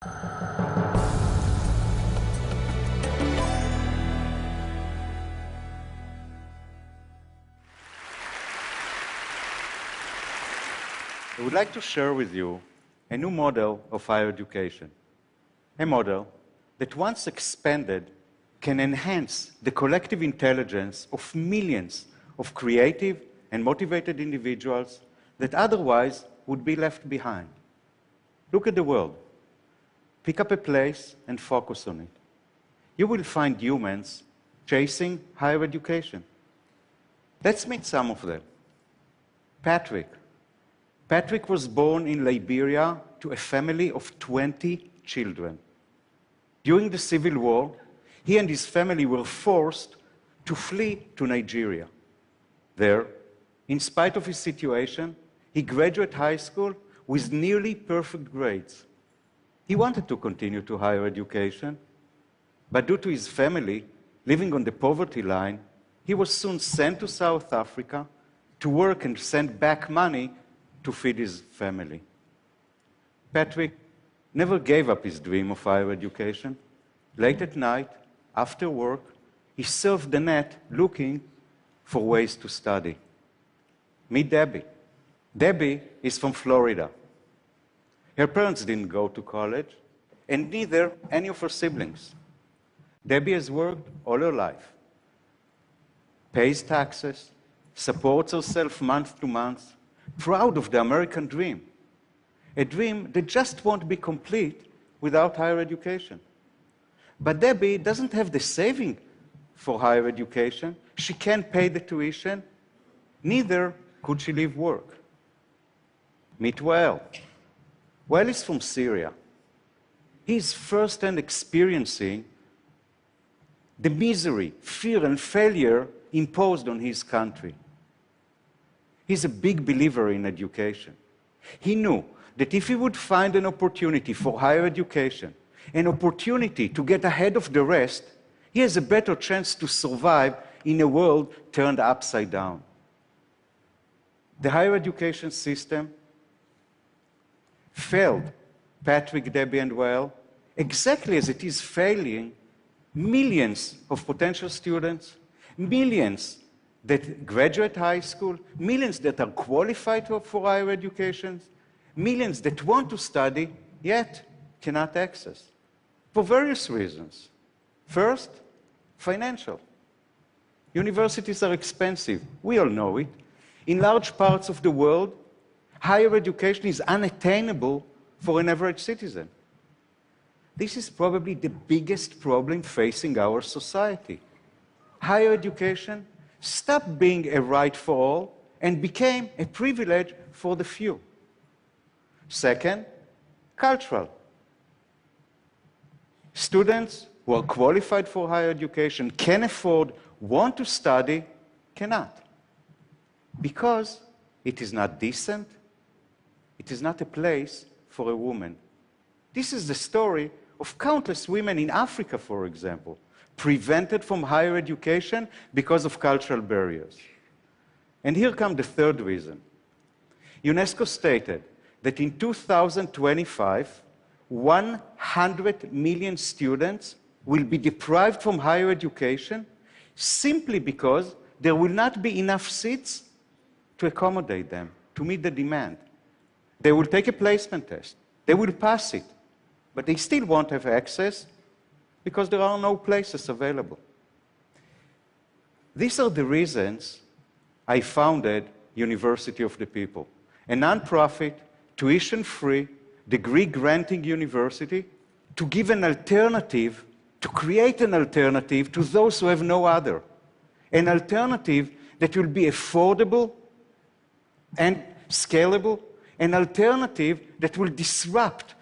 I would like to share with you a new model of higher education, a model that once expanded can enhance the collective intelligence of millions of creative and motivated individuals that otherwise would be left behind. Look at the world. Pick up a place and focus on it. You will find humans chasing higher education. Let's meet some of them. Patrick. Patrick was born in Liberia to a family of 20 children. During the Civil War, he and his family were forced to flee to Nigeria. There, in spite of his situation, he graduated high school with nearly perfect grades. He wanted to continue to higher education, but due to his family living on the poverty line, he was soon sent to South Africa to work and send back money to feed his family. Patrick never gave up his dream of higher education. Late at night, after work, he surfed the net looking for ways to study. Meet Debbie. Debbie is from Florida. Her parents didn't go to college, and neither any of her siblings. Debbie has worked all her life, pays taxes, supports herself month to month, proud of the American dream, a dream that just won't be complete without higher education. But Debbie doesn't have the saving for higher education. She can't pay the tuition. Neither could she leave work. Meet Wael. Wael is from Syria. He's firsthand experiencing the misery, fear, and failure imposed on his country. He's a big believer in education. He knew that if he would find an opportunity for higher education, an opportunity to get ahead of the rest, he has a better chance to survive in a world turned upside down. The higher education system failed Patrick, Debbie, and Wael exactly as it is failing millions of potential students, millions that graduate high school, millions that are qualified for higher education, millions that want to study, yet cannot access, for various reasons. First, financial. Universities are expensive. We all know it. In large parts of the world, higher education is unattainable for an average citizen. This is probably the biggest problem facing our society. Higher education stopped being a right for all and became a privilege for the few. Second, cultural. Students who are qualified for higher education, can afford, want to study, cannot. Because it is not decent, it is not a place for a woman. This is the story of countless women in Africa, for example, prevented from higher education because of cultural barriers. And here comes the third reason. UNESCO stated that in 2025, 100 million students will be deprived from higher education simply because there will not be enough seats to accommodate them, to meet the demand. They will take a placement test. They will pass it. But they still won't have access because there are no places available. These are the reasons I founded University of the People, a nonprofit, tuition-free, degree-granting university to give an alternative, to create an alternative to those who have no other. An alternative that will be affordable and scalable, an alternative that will disrupt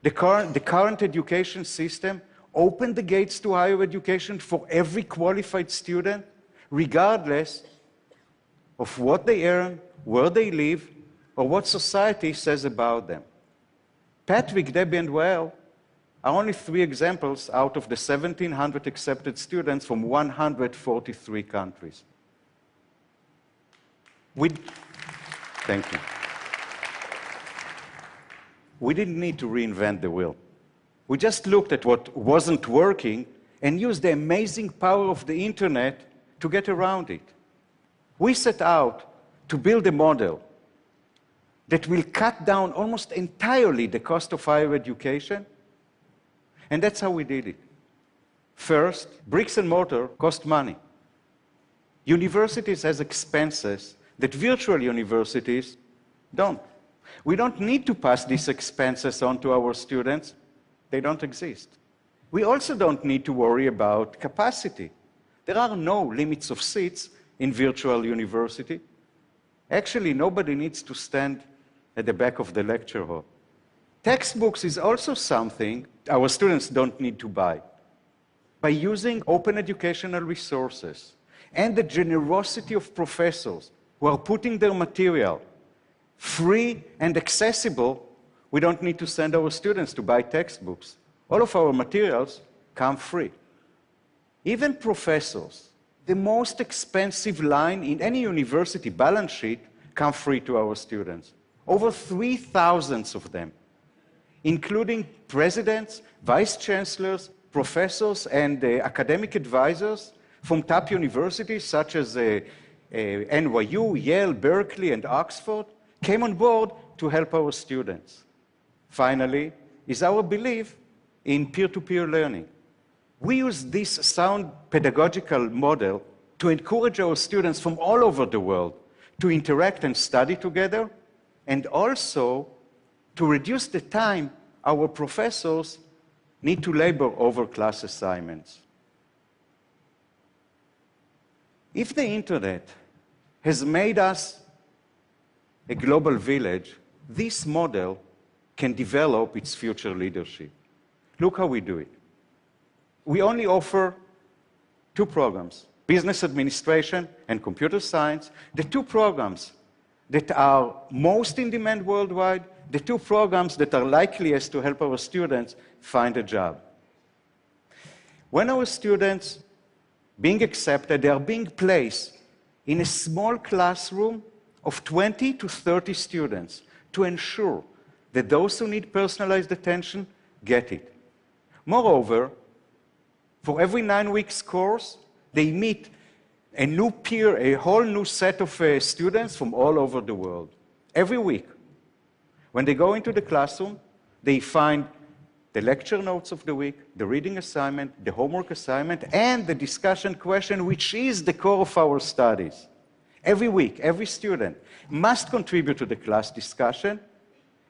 the current education system, open the gates to higher education for every qualified student, regardless of what they earn, where they live, or what society says about them. Patrick, Debbie, and Wael are only 3 examples out of the 1,700 accepted students from 143 countries. Thank you. we didn't need to reinvent the wheel. We just looked at what wasn't working and used the amazing power of the internet to get around it. We set out to build a model that will cut down almost entirely the cost of higher education, and that's how we did it. First, bricks and mortar cost money. Universities have expenses that virtual universities don't. We don't need to pass these expenses on to our students. They don't exist. We also don't need to worry about capacity. There are no limits of seats in virtual university. Actually, nobody needs to stand at the back of the lecture hall. Textbooks is also something our students don't need to buy. By using open educational resources and the generosity of professors who are putting their material free and accessible, we don't need to send our students to buy textbooks. All of our materials come free. Even professors, the most expensive line in any university balance sheet, come free to our students. Over 3,000 of them, including presidents, vice chancellors, professors, and academic advisors from top universities such as NYU, Yale, Berkeley, and Oxford, came on board to help our students. Finally, is our belief in peer-to-peer learning. We use this sound pedagogical model to encourage our students from all over the world to interact and study together, and also to reduce the time our professors need to labor over class assignments. If the internet has made us a global village, this model can develop its future leadership. Look how we do it. We only offer two programs, business administration and computer science, the two programs that are most in demand worldwide, the two programs that are likeliest to help our students find a job. When our students being accepted, they are being placed in a small classroom of 20 to 30 students to ensure that those who need personalized attention get it. Moreover, for every 9 weeks course, they meet a new peer, a whole new set of students from all over the world. Every week, when they go into the classroom, they find the lecture notes of the week, the reading assignment, the homework assignment, and the discussion question, which is the core of our studies. Every week, every student must contribute to the class discussion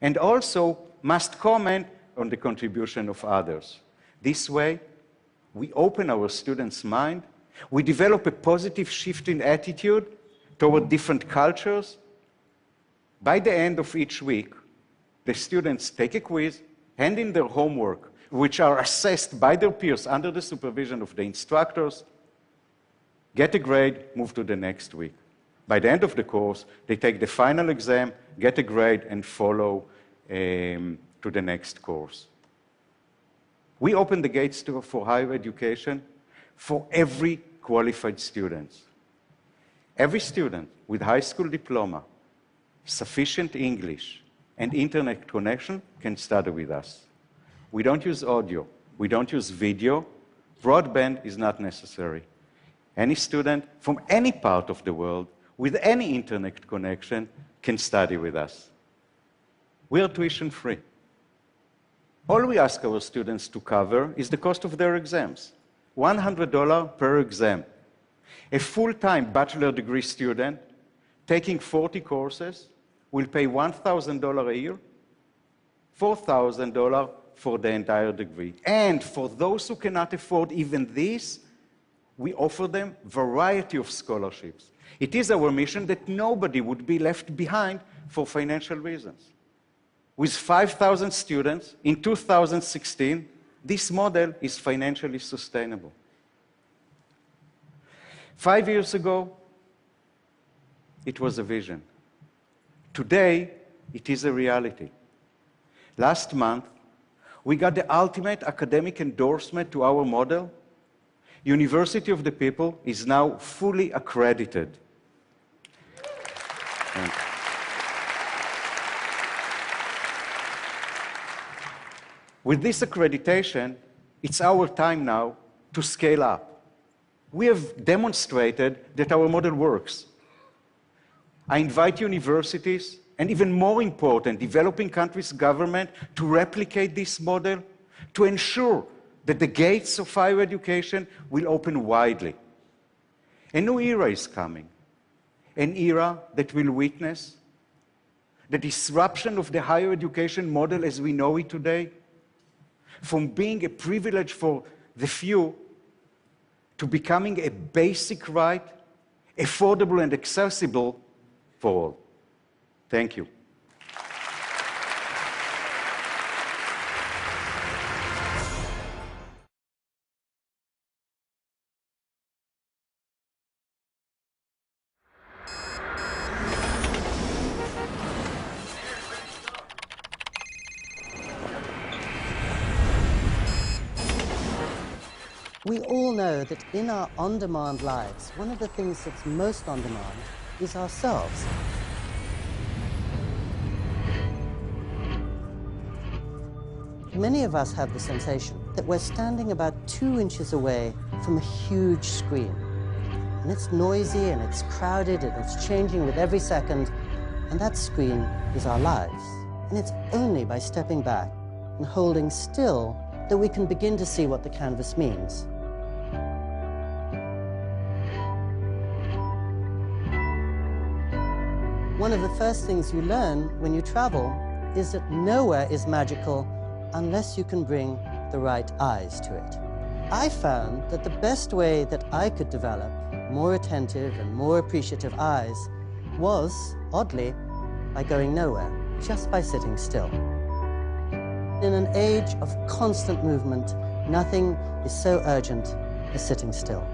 and also must comment on the contribution of others. This way, we open our students' mind, we develop a positive shift in attitude toward different cultures. By the end of each week, the students take a quiz, hand in their homework, which are assessed by their peers under the supervision of the instructors, get a grade, move to the next week. By the end of the course, they take the final exam, get a grade, and follow to the next course. We open the gates for higher education for every qualified student. Every student with high school diploma, sufficient English, and internet connection can study with us. We don't use audio. We don't use video. Broadband is not necessary. Any student from any part of the world with any internet connection can study with us. We are tuition free. All we ask our students to cover is the cost of their exams, $100 per exam. A full-time bachelor degree student taking 40 courses will pay $1,000 a year, $4,000 for the entire degree. And for those who cannot afford even this, we offer them a variety of scholarships. It is our mission that nobody would be left behind for financial reasons. With 5,000 students in 2016, this model is financially sustainable. 5 years ago, it was a vision. Today, it is a reality. Last month, we got the ultimate academic endorsement to our model. University of the People is now fully accredited. With this accreditation, it's our time now to scale up. We have demonstrated that our model works. I invite universities, and even more important, developing countries' government to replicate this model to ensure that the gates of higher education will open widely. A new era is coming, an era that will witness the disruption of the higher education model as we know it today, from being a privilege for the few to becoming a basic right, affordable and accessible for all. Thank you. We all know that in our on-demand lives, one of the things that's most on demand is ourselves. Many of us have the sensation that we're standing about 2 inches away from a huge screen. And it's noisy and it's crowded and it's changing with every second. And that screen is our lives. And it's only by stepping back and holding still that we can begin to see what the canvas means. One of the first things you learn when you travel is that nowhere is magical unless you can bring the right eyes to it. I found that the best way that I could develop more attentive and more appreciative eyes was, oddly, by going nowhere, just by sitting still. In an age of constant movement, nothing is so urgent as sitting still.